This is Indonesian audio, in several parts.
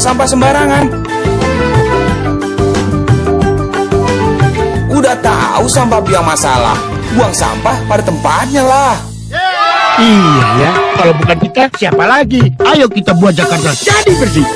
sampah sembarangan. Udah tahu sampah biang masalah, buang sampah pada tempatnya lah. Iya ya, kalau bukan kita siapa lagi? Ayo kita buat Jakarta jadi bersih.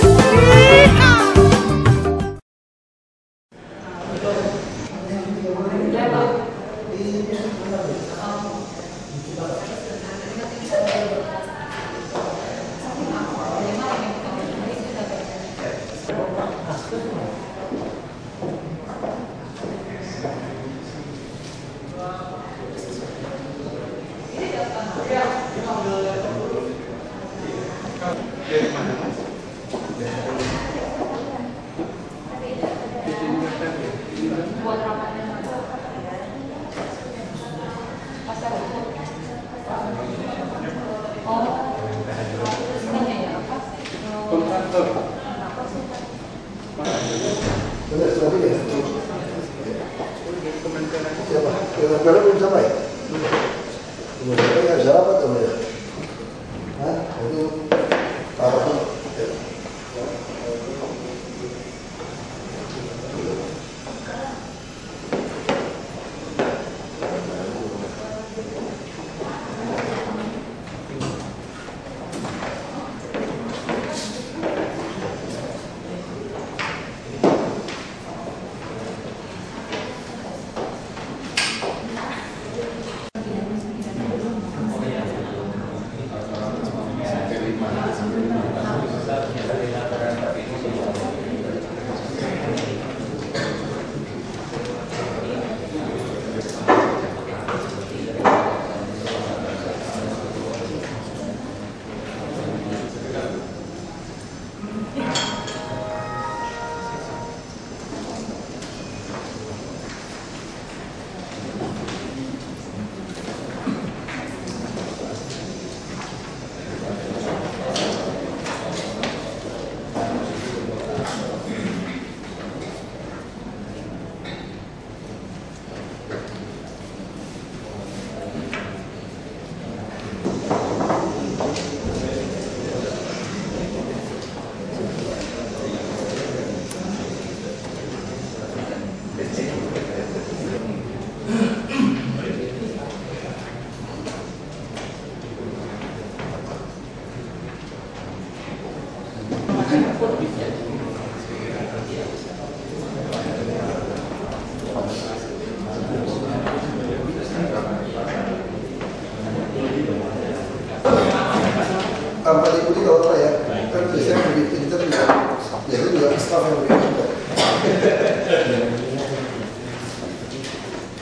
Tanpa diikuti kalau apa ya, kan biasanya begitu kita juga staff yang begitu.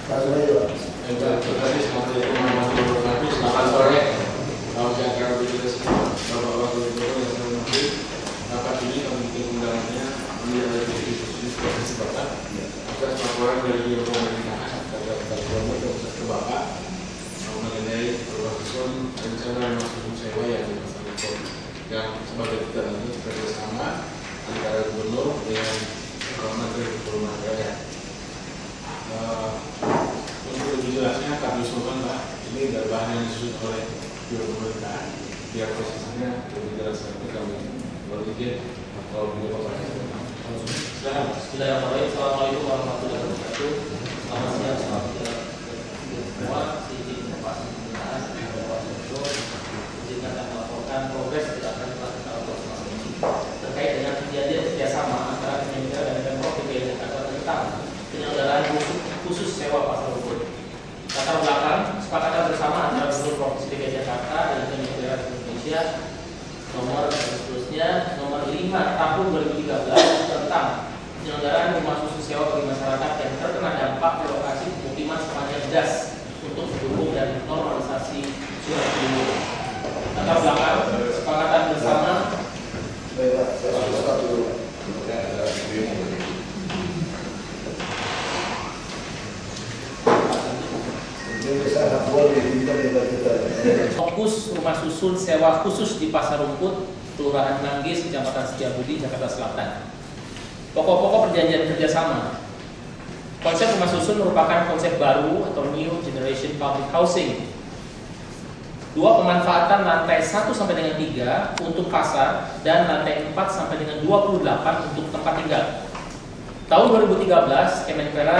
Langsung aja Pak. Selamat sore. Bapak-bapak rapat ini kami bikin undangannya menjadi diskusi profesi Bapak. Atas laporan dari pemerintahan ke Bapak mengenai perubahan rencana rumah sewa yang sebagai kita ini kerjasama antara gubernur dengan Menteri Perumahan Rakyat. Untuk lebih jelasnya kami usulkan Pak, ini dari bahan yang disusun oleh Biro Pemerintahan, biar prosesnya lebih jelas lagi kami berpikir kalau beliau Bapak. Silakan. Bismillahirrahmanirrahim. Assalamualaikum warahmatullahi wabarakatuh. Selamat siang, selamat siang semua. Izin Bapak Pemerintahan, Bapak Gubernur, izinkan kami melaporkan progres gerakan pelaksanaan operasi ini terkait dengan kejadian kerjasama antara Kementerian dan Pemprov DKI Jakarta tentang penyelenggaraan khusus sewa pasar rumput. Latar belakang kesepakatan bersama antara Gubernur Provinsi DKI Jakarta dan Kementerian Indonesia nomor seterusnya nomor 5 tahun 2013 tentang penyelenggaraan rumah susun sewa bagi masyarakat yang terkena dampak relokasi pemukiman sepanjang das untuk mendukung dan normalisasi surat penduduk. Latar belakang kesepakatan bersama. Baik Pak, saya start dulu. Fokus rumah susun sewa khusus di Pasar Rumput, Kelurahan Manggis, Kecamatan Setiabudi, Jakarta Selatan. Pokok-pokok perjanjian kerjasama. Konsep rumah susun merupakan konsep baru atau New Generation Public Housing 2. Pemanfaatan lantai 1 sampai dengan 3 untuk pasar dan lantai 4 sampai dengan 28 untuk tempat tinggal. Tahun 2013, Kemenpera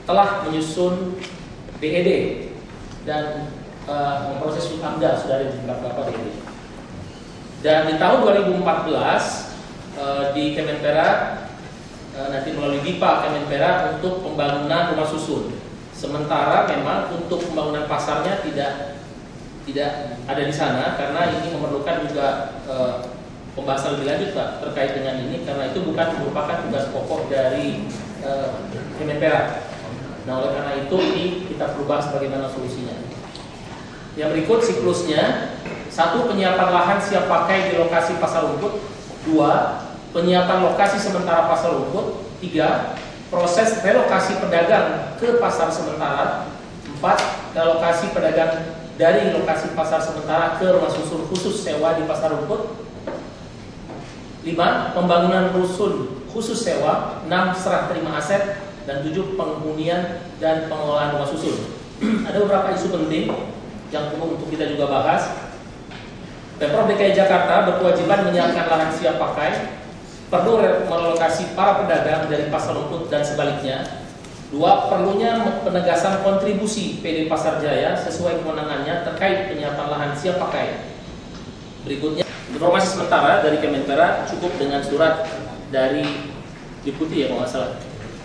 telah menyusun BED dan memproses AMDA, sudah ada beberapa BED. Dan di tahun 2014 di Kemenpera nanti melalui DIPA Kemenpera untuk pembangunan rumah susun. Sementara memang untuk pembangunan pasarnya tidak ada di sana karena ini memerlukan juga pembahasan lebih lanjut Pak terkait dengan ini karena itu bukan merupakan tugas pokok dari Kemenpera. Nah oleh karena itu ini kita perlu bahas bagaimana solusinya. Yang berikut siklusnya: 1. Penyiapan lahan siap pakai di lokasi pasar rumput. 2. Penyiapan lokasi sementara pasar rumput. 3. Proses relokasi pedagang ke pasar sementara. 4. Relokasi pedagang dari lokasi pasar sementara ke rumah susun khusus sewa di pasar rumput. 5. Pembangunan rusun khusus sewa. 6. Serah terima aset. Dan 7. Penghunian dan pengelolaan rumah susun. Ada beberapa isu penting yang perlu untuk kita juga bahas. Pemprov DKI Jakarta berkewajiban menyiapkan lahan siap pakai, perlu merelokasi para pedagang dari pasar rumput dan sebaliknya. 2. Perlunya penegasan kontribusi PD Pasar Jaya sesuai kewenangannya terkait penyiapan lahan siap pakai. Berikutnya, informasi sementara dari Kemenpera cukup dengan surat dari Deputi ya kalau nggak salah,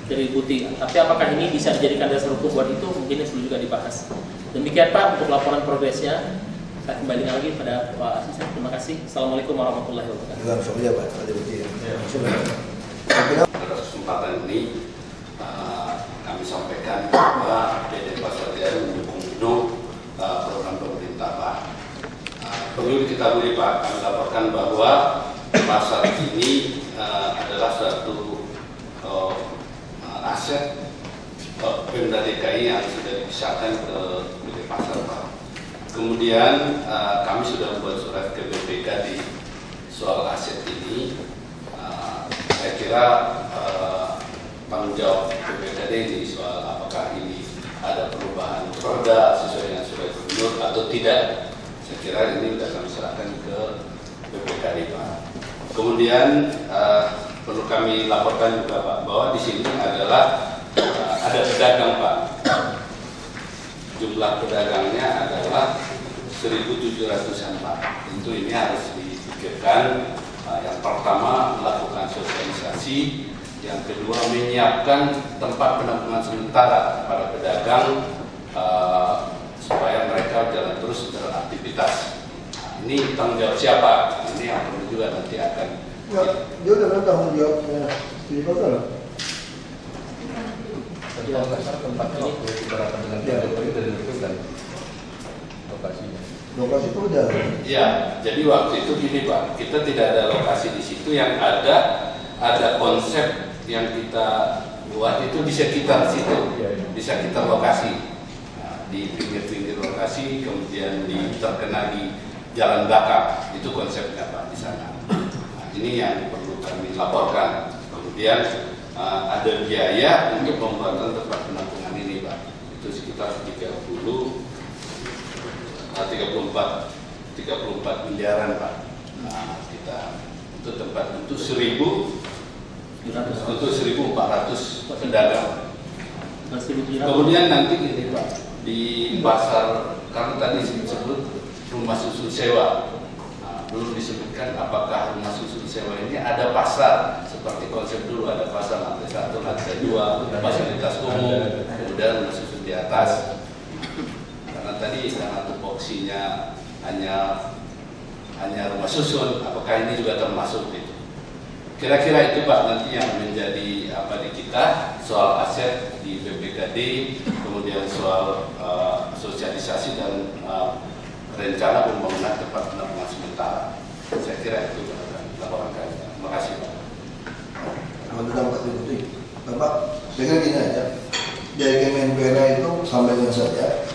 dari Deputi. Tapi apakah ini bisa dijadikan dasar hukum buat itu? Mungkin ini perlu juga dibahas. Demikian Pak untuk laporan progresnya. Saya kembali lagi pada Pak Asisten. Terima kasih. Assalamualaikum warahmatullahi wabarakatuh. Pada kesempatan ini kami sampaikan bahwa PD Pasar Jaya mendukung program pemerintah Pak. Perlu diketahui Pak, kami laporkan bahwa pasar ini adalah suatu aset Pemda DKI yang sudah dipisahkan ke PD Pasar Pak. Kemudian kami sudah membuat surat ke BPKD soal aset ini. Saya kira tanggung jawab BPKD ini soal apakah ini ada perubahan perda sesuai dengan surat gubernur atau tidak. Saya kira ini sudah kami serahkan ke BPKD Pak. Kemudian perlu kami laporkan juga Pak bahwa di sini adalah ada pedagang Pak. Jumlah pedagangnya adalah 1.700-an Pak. Tentu ini harus dipikirkan. Yang pertama melakukan sosialisasi, yang kedua menyiapkan tempat penampungan sementara para pedagang supaya mereka jalan terus beraktivitas. Ini tanggung jawab siapa? Ini yang perlu juga nanti akan. Ya, dia udah bilang tanggung jawabnya di kota. Tempatnya waktu ibarat dengan itu dari kan lokasinya. Lokasi itu udah. Ya, jadi waktu itu gini Pak, kita tidak ada lokasi di situ, yang ada konsep yang kita buat itu di sekitar situ, di sekitar lokasi, di pinggir-pinggir lokasi, kemudian terkena di jalan belakang, itu konsepnya Pak di sana. Ini yang perlu kami laporkan. Kemudian ada biaya untuk pembuatan tempat penampungan ini Pak, itu sekitar 34 miliaran Pak. Kita untuk tempat untuk 1.400 pedagang. Kemudian nanti gini Pak, di pasar karena tadi disebut rumah susun sewa. Belum disebutkan apakah rumah susun sewa ini ada pasar seperti konsep dulu, ada pasar lantai 1, lantai 2, fasilitas umum, kemudian rumah susun di atas. Karena tadi karena tupoksinya hanya rumah susun, apakah ini juga termasuk itu? Kira-kira itu Pak nanti yang menjadi apa di kita soal aset di BPKD, kemudian soal sosialisasi dan rencana pembangunan tempat penampungan sementara. Saya kira itu laporan kami. Terima kasih Pak. Bapak, saya kira gini aja. Dari Kemenpera itu sampai dengan saja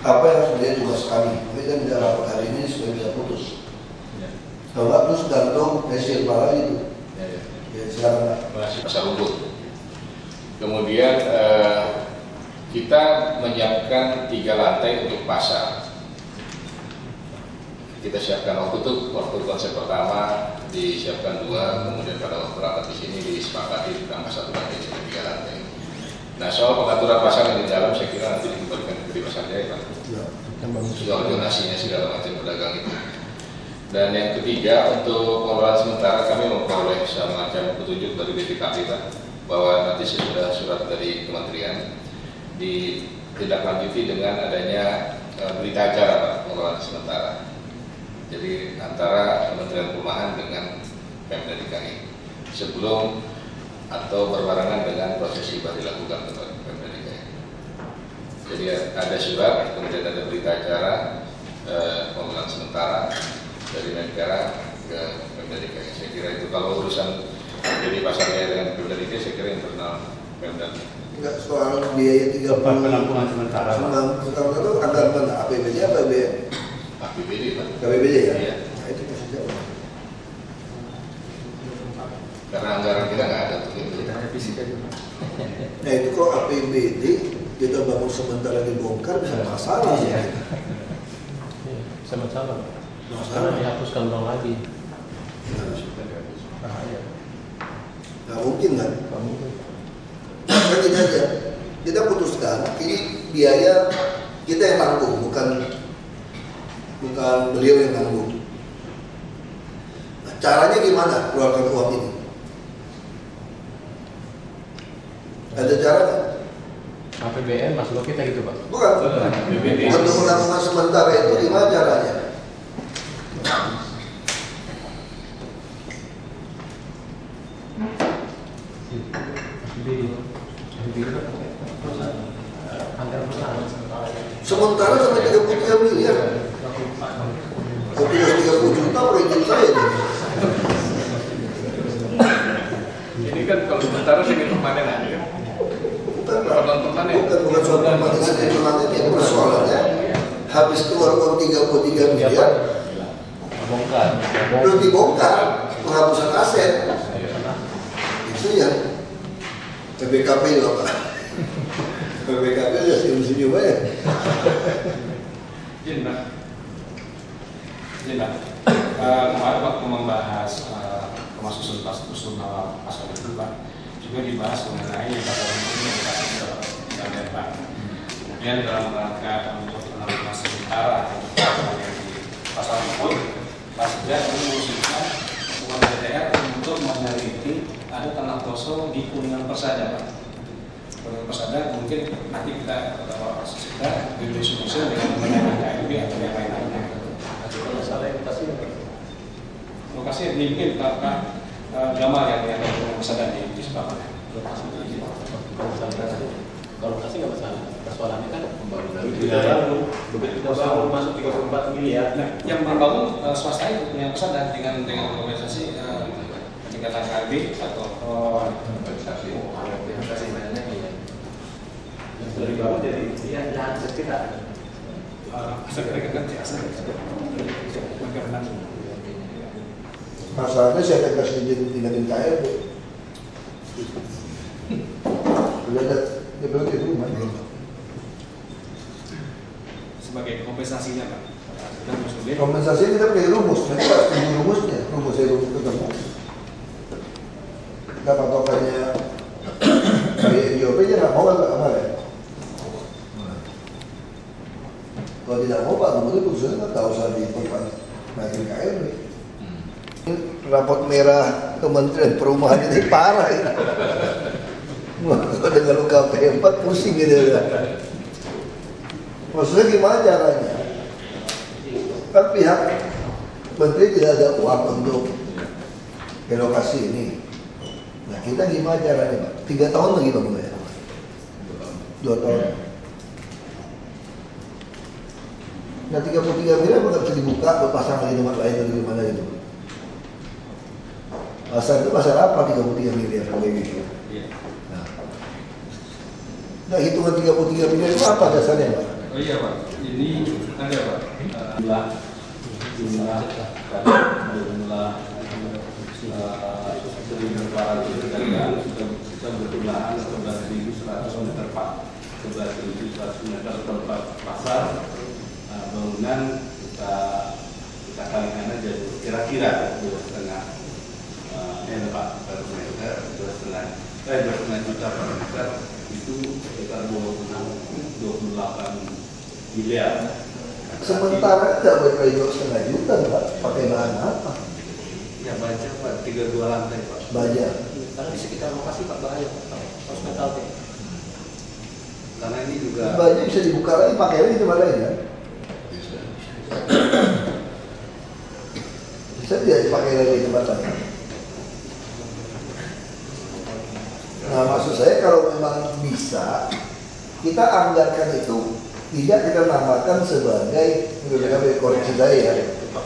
apa yang harus menjadi tugas kami. Tapi kan tidak rapat hari ini supaya bisa putus. Kalau nggak terus gantung hasil malah itu. Ya silakan Pak. Pasar rumput. Kemudian kita menyiapkan 3 lantai untuk pasar. kita siapkan waktu konsep pertama disiapkan 2, kemudian pada waktu rapat di sini disepakati ditambah 1 lantai jadi 3 lantai. Nah, soal pengaturan pasar yang di dalam saya kira nanti dikembalikan ke Pasar Jaya, Pak. Soal donasinya segala macam pedagang itu. Dan yang ketiga, untuk pengelolaan sementara kami memperoleh semacam petunjuk dari BPKP, Pak, bahwa nanti sudah surat dari kementerian ditindaklanjuti dengan adanya berita acara, Pak, pengelolaan sementara. Jadi antara Kementerian Perumahan dengan Pemda DKI sebelum atau berbarengan dengan proses hibah dilakukan oleh Pemda DKI. Jadi ada surat, kemudian ada berita acara pengelolaan sementara dari Menpora ke Pemda DKI. Saya kira itu kalau urusan jadi Pasar Jaya dengan Pemda DKI, saya kira internal Pemda. Enggak, soal biaya 30 penampungan sementara. Sementara itu anggaran mana? APBD apa APBN? APBD, Pak. APBD ya? Iya. Nah, itu masih jauh. Karena anggaran kita nggak ada untuk itu. Nah itu kalau APBD kita bangun sementara dibongkar bisa masalah ya. Sama-sama. Masalah. Dihapuskan ulang lagi. Nggak mungkin kan? Nggak mungkin. Kan kita putuskan ini biaya kita yang tanggung, bukan beliau yang tanggung. Nah, caranya gimana keluarkan uang ini? Ada cara nggak? APBN masuk ke kita gitu, Pak. Bukan. Untuk penampungan sementara itu gimana caranya? Sementara sampai 33 miliar. Tapi 30 juta kredit saya nih. Ini kan kalau sementara sih permanen aja. Bukan soal permanen sendiri permanen ini persoalannya. Habis keluar uang 33 miliar, belum dibongkar penghapusan aset. Itu yang PBKP loh Pak. PBKP ya senyum-senyum aja. Kemarin waktu membahas pemasukan pasal itu, Pak, juga dibahas mengenai dan Pak. Kemudian dalam rangka untuk penampungan sementara yang di pasal itu, Pak Sekda mengusulkan uang DPR untuk meneliti ada tanah kosong di Kuningan Persada, Pak. Kuningan Persada mungkin nanti kita Pak Sekda berdiskusi dengan mengenai KMB atau yang lain-lainnya. Lokasi mungkin Pak Gamal yang Persada di Sepakatnya. Kalau lokasi nggak masalah, persoalannya kan pembangunan. Begitu kita bangun masuk 34 miliar. Nah, yang membangun swasta itu yang besar dan dengan kompensasi tingkatan KB atau kompensasi banyak ya. Yang sudah dibangun jadi yang jangan sekitar. aset mereka ganti aset mereka menang. Masalahnya saya akan kasih izin tinggalin KRB. Lihat dia belum di rumah. Sebagai kompensasinya, Pak. Kompensasi kita pakai rumus, nanti Pak setuju rumusnya, rumus saya rumus ketemu. Kita patokannya dari NJOP nya nggak mau nggak amal ya. Kalau tidak mau Pak Gubernur khususnya nggak tahu usah di tempat naikin KRB. Rapot merah Kementerian Perumahan ini parah ya. Kalau dengan UKP 4 pusing gitu ya. Maksudnya gimana caranya? Kan pihak menteri tidak ada uang untuk relokasi ini. Nah kita gimana caranya Pak? 3 tahun lagi Pak ya? 2 tahun. Nah 33 miliar nggak bisa dibuka buat pasang lagi tempat lain atau gimana itu? Pasar itu pasar apa 33 miliar kayak gitu? Nah hitungan 33 miliar itu apa dasarnya Pak? Oh iya Pak, ini ada Pak. Jumlah para pedagang sudah berjumlah 11.100 meter Pak, 11.100 meter tempat pasar. Bangunan kita kita kalikan aja kira-kira 2,5 Pak per meter, 2,5 juta per meter itu sekitar 28 miliar. Sementara tidak boleh 2,5 juta Pak, pakai bahan apa? Ya baja Pak, 32 lantai Pak. Baja. Karena di sekitar lokasi Pak bahaya Pak, harus metal Pak. Karena ini juga Baja bisa dibuka lagi, pakai lagi di tempat lain kan? Bisa tidak dipakai lagi di tempat lain? Nah maksud saya kalau memang bisa, kita anggarkan itu tidak kita namakan sebagai koreksi saya ya.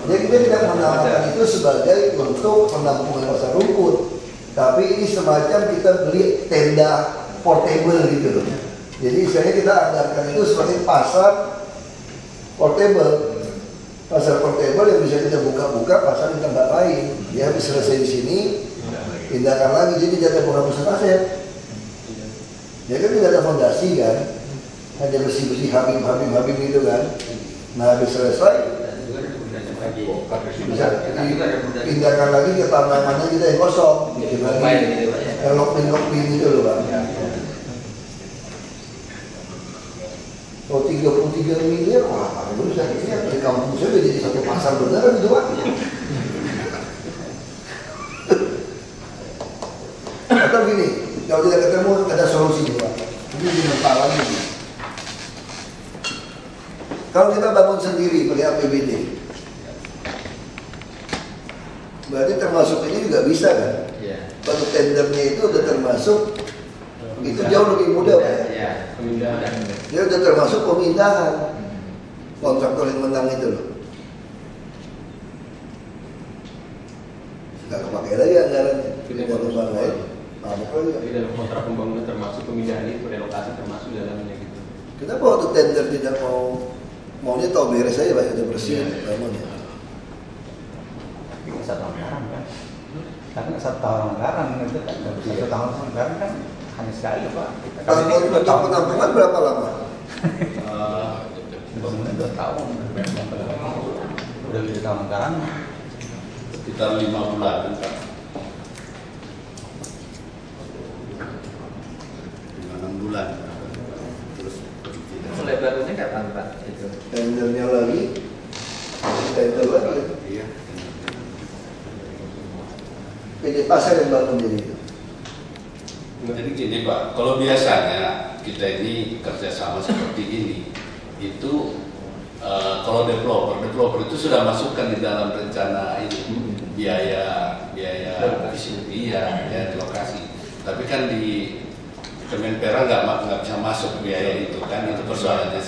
Jadi kita tidak menamakan itu sebagai untuk penampungan pasar rumput, tapi ini semacam kita beli tenda portable gitu loh. Jadi istilahnya kita anggarkan itu sebagai pasar portable, pasar portable yang bisa kita buka-buka pasar di tempat lain. Ya habis selesai di sini, pindahkan lagi. Jadi tidak ada penghapusan aset. Ya kan tidak ada fondasi kan, hanya bersih-bersih habib gitu kan. Nah habis selesai bisa pindahkan lagi ke tanamannya kita yang kosong, bikin lagi yang lock-pin gitu loh Pak. Oh 33 miliar, wah baru saya kira di kampung saya udah jadi satu pasar beneran itu Pak. Atau gini, kalau tidak ketemu ada solusi Pak. Ini dimental lagi. Kalau kita bangun sendiri pakai APBD, berarti termasuk ini juga bisa kan? Kalau tendernya itu udah termasuk, itu jauh lebih mudah Pak. Dia udah termasuk pemindahan kontraktor yang menang itu loh. Nggak kepake lagi anggarannya. Pindah tempat lain. Jadi dalam kontrak pembangunan termasuk pemindahan itu, relokasi termasuk dalamnya gitu. Kenapa waktu tender tidak maunya tahu beres aja Pak, udah bersih bangun ya. Ini 1 tahun anggaran kan? Karena 1 tahun anggaran itu kan 1 tahun anggaran kan hanya sekali Pak. Kalau untuk penampungan berapa lama? Bangunan 2 tahun. Udah 2 tahun anggaran. Sekitar 5 bulan Pak. 6 bulan. Terus Mulai barunya kapan Pak? Itu. Tendernya lagi, tender lagi. Iya. PD pasar yang bangun jadi itu. Jadi gini Pak, kalau biasanya kita ini kerjasama seperti ini, itu kalau developer itu sudah masukkan di dalam rencana ini biaya lokasi. Tapi kan di Kemenpera nggak bisa masuk biaya itu kan, itu persoalannya.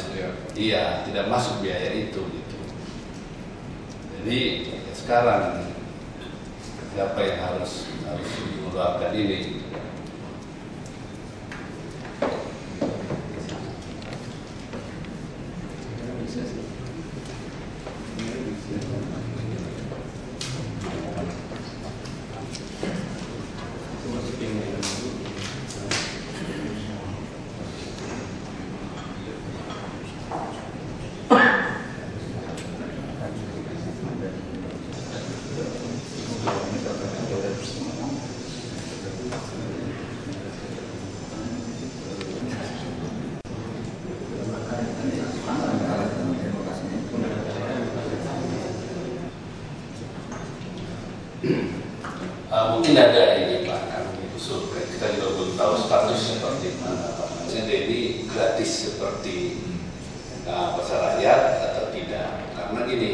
Iya, tidak masuk biaya itu gitu. Jadi sekarang siapa yang harus mengeluarkan ini? Mungkin ada ini Pak, kami usul kita juga belum tahu status seperti mana Pak. Maksudnya ini gratis seperti pasar rakyat atau tidak? Karena gini,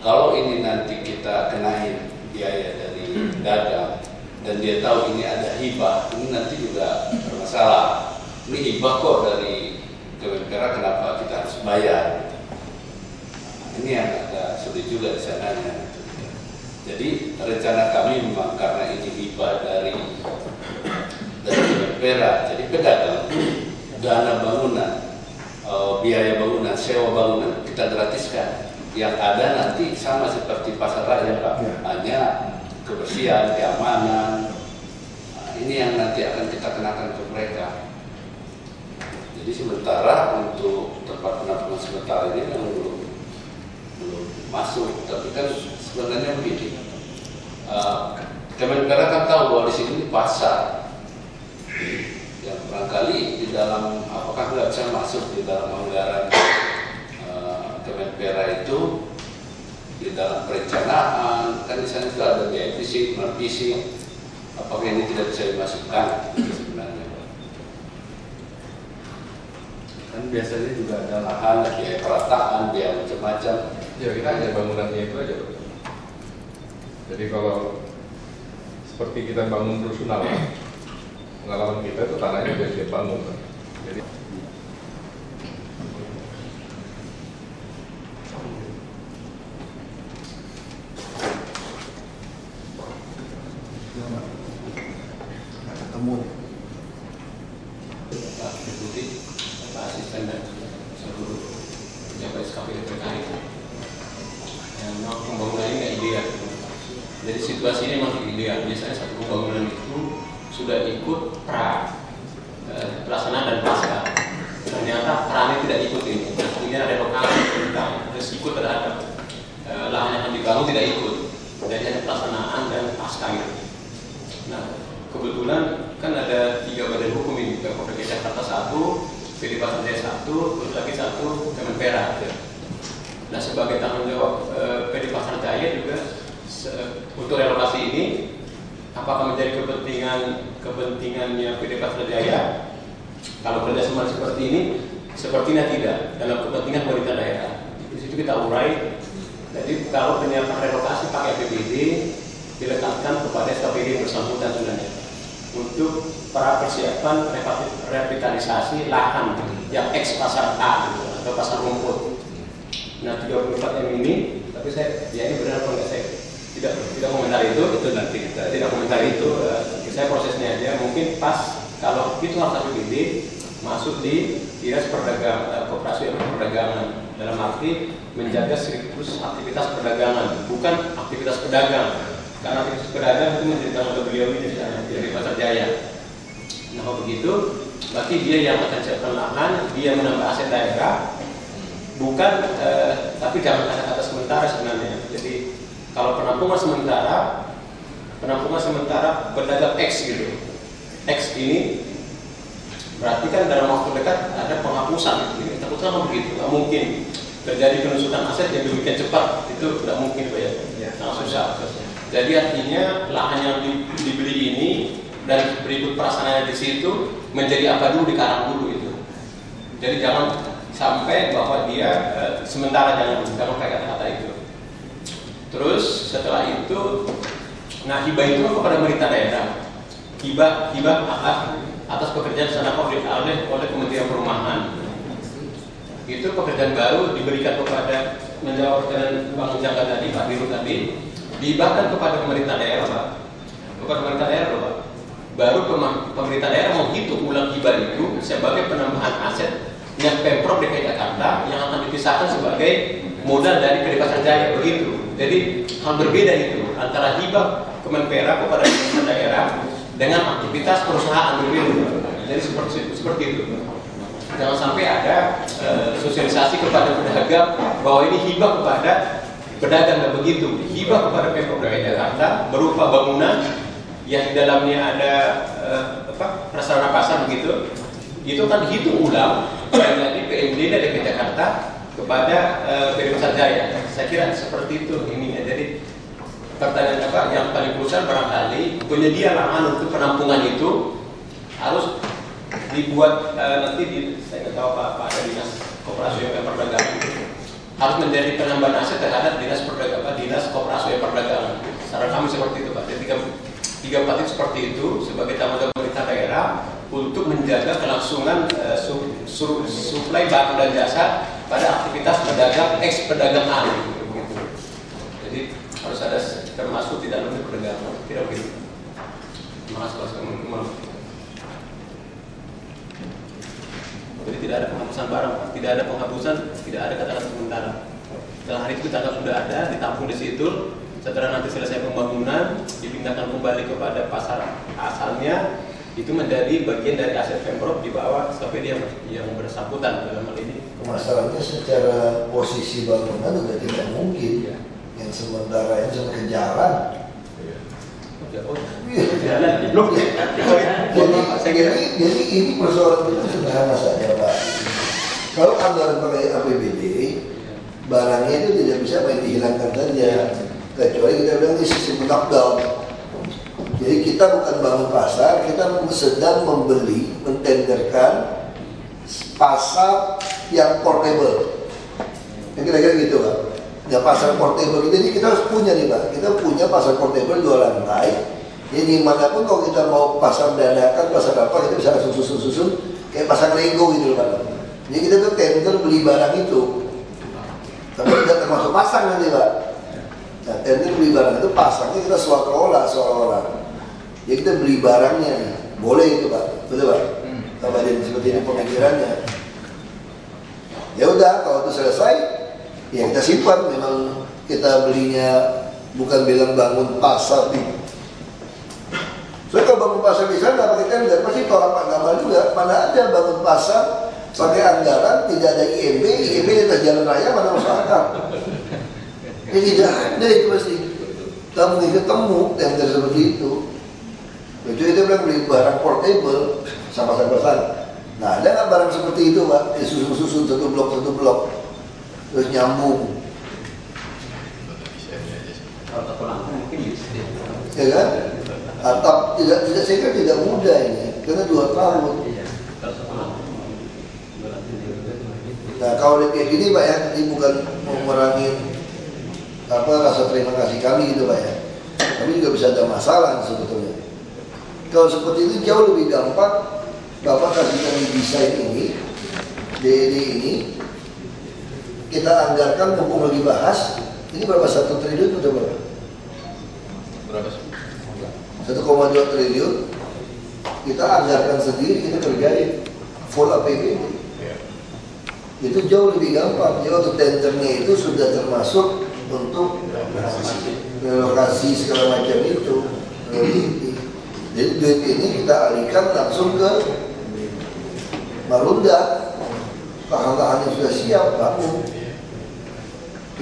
kalau ini nanti kita kenain biaya dari dagang dan dia tahu ini ada hibah, ini nanti juga bermasalah. Ini hibah kok dari Kemenpera, kenapa kita harus bayar? Ini yang agak sulit juga di sananya. Jadi rencana kami memang karena ini hibah dari Kemenpera, jadi pedagang dana bangunan, biaya bangunan, sewa bangunan kita gratiskan. Yang ada nanti sama seperti pasar rakyat Pak, hanya kebersihan, keamanan. Ini yang nanti akan kita kenakan ke mereka. Jadi sementara untuk tempat penampungan sementara ini yang belum masuk. Tapi kan sebenarnya begini, Kemenpora kan tahu bahwa di sini pasar. Yang barangkali di dalam apakah bisa masuk di dalam anggaran Kemenpora itu, di dalam perencanaan kan di sana juga ada biaya fisik, non fisik. Apakah ini tidak bisa dimasukkan sebenarnya? Kan biasanya juga ada lahan, biaya perataan, biaya macam-macam. Ya kita hanya bangunannya itu aja. Jadi kalau seperti kita bangun rusunawa, pengalaman kita itu tanahnya sudah siap bangun. Jadi ketemu Pak Deputi, Pak Asisten dan seluruh pejabat SKP terkait. Yang memang pembangunan ini nggak ideal. Jadi situasi ini memang tidak ideal. Biasanya satu pembangunan itu sudah ikut pelaksanaan dan pasca. Ternyata pra tidak ikut ini. Artinya relokasi tentang resiko terhadap lahan yang akan dibangun tidak ikut. Jadi hanya pelaksanaan dan pasca itu. Nah, kebetulan kan ada 3 badan hukum ini, Pemprov DKI Jakarta 1, PD Pasar Jaya 1, terus lagi 1 Kemenpora. Nah, sebagai tanggung jawab PD Pasar Jaya juga untuk relokasi ini, apakah menjadi kepentingannya PD Pasar Jaya? Kalau kerjasama seperti ini, sepertinya tidak dalam kepentingan pemerintah daerah. Di situ kita urai. Jadi kalau penyiapan relokasi pakai APBD dilekatkan kepada SKPD bersangkutan sebenarnya untuk para persiapan revitalisasi lahan yang ex pasar A gitu, atau pasar rumput. Nah 34 M ini, tapi saya ya ini benar atau enggak, saya tidak komentar itu nanti kita tidak komentar itu. Saya prosesnya aja mungkin pas kalau itu harus APBD masuk di Dinas Koperasi dan Perdagangan, dalam arti menjaga siklus aktivitas perdagangan, bukan aktivitas pedagang. Karena aktivitas pedagang itu menjadi tanggung jawab beliau ini dari Pasar Jaya. Nah kalau begitu, berarti dia yang akan siapkan lahan, dia menambah aset daerah, bukan, tapi jangan ada kata sementara sebenarnya. Jadi kalau penampungan sementara pedagang X gitu, X ini berarti kan dalam waktu dekat ada penghapusan. Ini takutnya kan begitu, nggak mungkin terjadi penusukan aset yang demikian cepat, itu tidak mungkin Pak ya, sangat susah. Jadi artinya lahan yang dibeli ini dan berikut perasaannya di situ menjadi apa dulu, dikarang dulu itu. Jadi jangan sampai bahwa dia sementara, jangan pakai kata-kata itu. Terus setelah itu, nah hibah itu kepada pemerintah daerah. Hibah atas pekerjaan sana oleh Kementerian Perumahan. Itu pekerjaan baru diberikan kepada menjawab pertanyaan Bang Jangka tadi, Pak Biru tadi, dihibahkan kepada pemerintah daerah, Pak. Kepada pemerintah daerah, Pak. Baru pemerintah daerah menghitung ulang hibah itu sebagai penambahan aset yang Pemprov DKI Jakarta yang akan dipisahkan sebagai modal dari PD Pasar Jaya, begitu. Jadi hal berbeda itu antara hibah Kemenpora kepada pemerintah daerah dengan aktivitas perusahaan berbeda. Jadi seperti itu. Jangan sampai ada sosialisasi kepada pedagang bahwa ini hibah kepada pedagang, dan begitu. Hibah kepada Pemprov DKI Jakarta berupa bangunan yang di dalamnya ada prasarana pasar begitu. Itu kan dihitung ulang dari PMD DKI Jakarta kepada PD Pasar Jaya. Saya kira seperti itu ininya. Jadi pertanyaan yang paling krusial barangkali penyedia lahan untuk penampungan itu harus dibuat nanti saya nggak tahu apa ada Dinas Koperasi dan Perdagangan harus menjadi penambahan aset terhadap Dinas Koperasi dan Perdagangan. Saran kami seperti itu, Pak. Jadi tiga partai seperti itu sebagai tanggung jawab pemerintah daerah untuk menjaga kelangsungan suplai barang dan jasa pada aktivitas pedagang ex pedagang A. Jadi harus ada termasuk di dalam perdagangan. Tidak begitu. Terima kasih teman-teman. Jadi tidak ada penghapusan barang, tidak ada penghapusan, tidak ada kata-kata sementara. Setelah hari itu tanggal sudah ada, ditampung di situ. Setelah nanti selesai pembangunan, dipindahkan kembali kepada pasar asalnya, itu menjadi bagian dari aset Pemprov di bawah SKPD yang bersangkutan dalam hal ini masalahnya secara posisi bangunan sudah tidak mungkin. Yang sementara ini sampai ke jalan. Jadi ini persoalan itu sederhana saja Pak. Kalau anggaran pakai APBD, barangnya itu tidak bisa main dihilangkan saja. Kecuali kita bilang ini sistem knockdown. Jadi kita bukan bangun pasar, kita sedang membeli, mentenderkan pasar yang portable. Kira-kira gitu Pak. Ya pasar portable, jadi kita harus punya nih Pak. Kita punya pasar portable 2 lantai. Jadi dimanapun kalau kita mau pasar dadakan, pasar apa, kita bisa susun kayak pasar Lego gitu loh Pak. Jadi kita tuh tender beli barang itu. Tapi tidak termasuk pasar nanti Pak. Nah tender beli barang itu pasarnya kita seolah-olah. Jadi kita beli barangnya nih. Boleh itu Pak, betul Pak? Kalau jadi seperti ini pemikirannya. Ya udah, kalau itu selesai, ya kita simpan. Memang kita belinya bukan bilang bangun pasar nih. Soalnya kalau bangun pasar di sana pakai tender pasti tolak Pak Gamal juga. Mana ada bangun pasar pakai anggaran tidak ada IMB di jalan raya mana masuk akal. Ya tidak ada itu pasti. Kamu ketemu tender seperti itu. Itu kita bilang beli barang portable sama pasar. Nah ada nggak barang seperti itu Pak? Susun satu blok. Terus nyambung. Ya kan? Atap tidak saya kira tidak mudah ini, karena 2 tahun. Nah kalau kayak gini Pak ya, ini bukan mengurangi rasa terima kasih kami gitu Pak ya. Kami juga bisa ada masalah sebetulnya. Kalau seperti itu jauh lebih gampang. Bapak kasih kami desain ini, DD ini, kita anggarkan mumpung lagi bahas. Ini berapa 1 triliun atau berapa? Berapa sih? 1,2 triliun kita anggarkan sendiri, kita kerjain full APBD. Itu jauh lebih gampang. Jadi untuk tendernya itu sudah termasuk untuk relokasi segala macam itu. Jadi duit ini kita alihkan langsung ke Marunda. Lahan-lahannya sudah siap, bangun.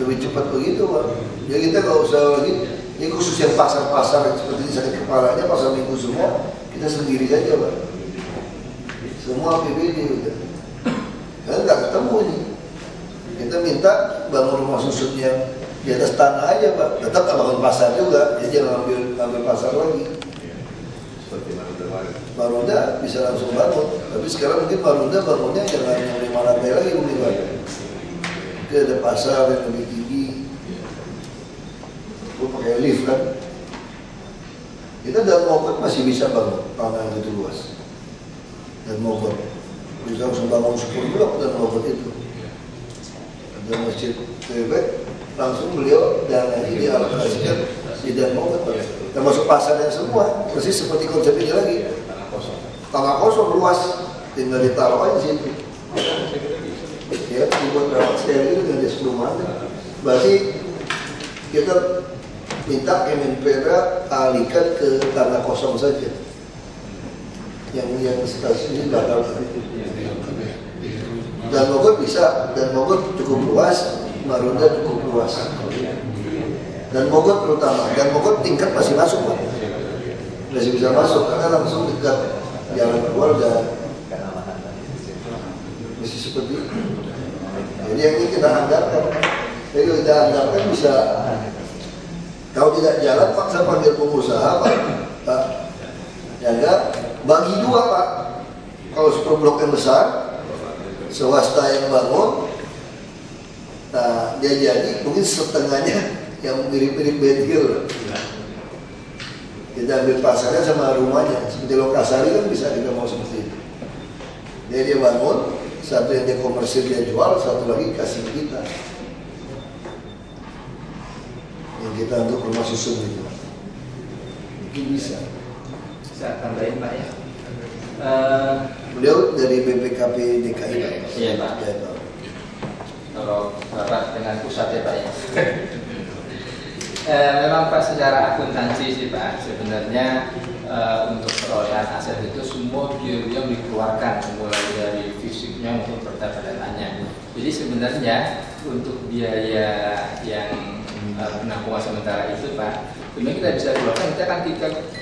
Lebih cepat begitu Pak. Jadi kita nggak usah lagi. Ini khusus yang pasar-pasar seperti ini sakit kepalanya, pasar minggu semua, kita sendiri saja Pak. Semua APBD udah. Karena nggak ketemu nih. Kita minta bangun rumah susun yang di atas tanah aja Pak. Tetap bangun pasar juga, jadi jangan ambil pasar lagi. Seperti Marunda bisa langsung bangun. Tapi sekarang mungkin Marunda bangunnya jangan yang 5 lantai lagi mungkin Pak. Itu ada pasar yang lebih tinggi. Pakai lift kan. Kita dalam Mogot masih bisa bangun tanah yang itu luas. Dan Mogot bisa langsung bangun 10 blok dan Mogot itu. Ada masjid Tebet, langsung beliau dana ini dialokasikan di dan Mogot. Termasuk pasarnya semua, persis seperti konsep ini lagi. Tanah kosong luas, tinggal ditaruh aja situ. Ya, dibuat rawat steril itu dengan 10 meter. Berarti kita minta Kemenpora alihkan ke tanah kosong saja. Yang stasiun ini bakal. Dan Mogot bisa, dan Mogot cukup luas, Marunda cukup luas. Dan Mogot terutama, dan Mogot tingkat masih masuk Pak. Masih bisa masuk karena langsung dekat jalan keluar dan masih seperti itu. Jadi yang ini kita anggarkan. Jadi kalau kita anggarkan bisa. Kalau tidak jalan, paksa panggil pengusaha, Pak. Jaga, bagi 2, Pak. Kalau super blok yang besar, swasta yang bangun, nah dia jadi mungkin setengahnya yang mirip-mirip Benhil. Kita ambil pasarnya sama rumahnya, seperti Lokasari kan bisa kita mau seperti itu. Dia bangun, satu yang dia komersil dia jual, satu lagi kasih kita. Yang kita untuk rumah susun itu mungkin bisa tambahin Pak ya. Beliau dari BPKP DKI Pak. Iya Pak. Kalau Bapak dengan pusat ya Pak ya. Memang Pak secara akuntansi sih Pak sebenarnya untuk perolehan aset itu semua biaya yang dikeluarkan mulai dari fisiknya maupun perdagangannya. Jadi sebenarnya untuk biaya yang penampungan sementara itu Pak, sebenarnya kita bisa keluarkan, kita akan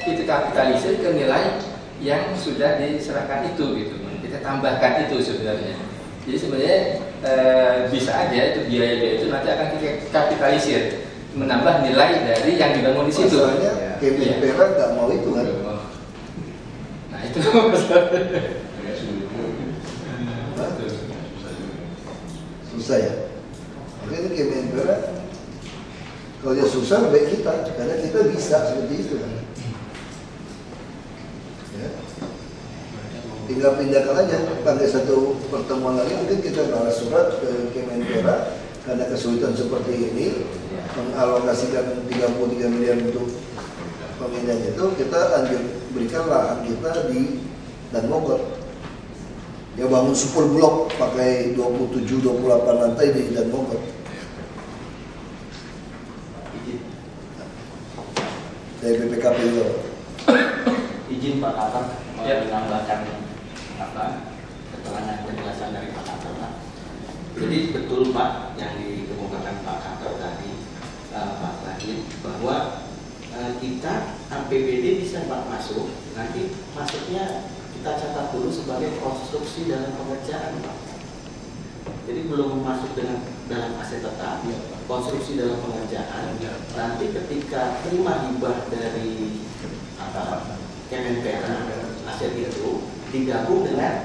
kita kapitalisir ke nilai yang sudah diserahkan itu gitu. Kita tambahkan itu sebenarnya. Jadi sebenarnya bisa aja itu biaya itu nanti akan kita kapitalisir, menambah nilai dari yang dibangun di situ. Masalahnya Kemenpora nggak mau itu kan? Nah itu susah ya. Makanya Kemenpora kalau dia susah baik kita, karena kita bisa seperti itu kan. Ya. Tinggal pindahkan aja pada satu pertemuan lagi, mungkin kita balas surat ke Kemenpora karena kesulitan seperti ini mengalokasikan 33 miliar untuk pemindahan itu, kita berikan lahan kita di Dan Mogot. Ya bangun 10 blok pakai 27-28 lantai di Dan Mogot. Dari BPKP itu. Izin Pak Kapten menambahkan keterangan penjelasan dari Pak Kapten Pak. Jadi betul Pak yang dikemukakan Pak Kapten tadi, Pak Rahim, bahwa kita APBD bisa Pak masuk, nanti masuknya kita catat dulu sebagai konstruksi dalam pengerjaan Pak. Jadi belum masuk dalam aset tetap, konstruksi dalam pengerjaan. Nanti ketika terima hibah dari Kemenpora, aset itu digabung dengan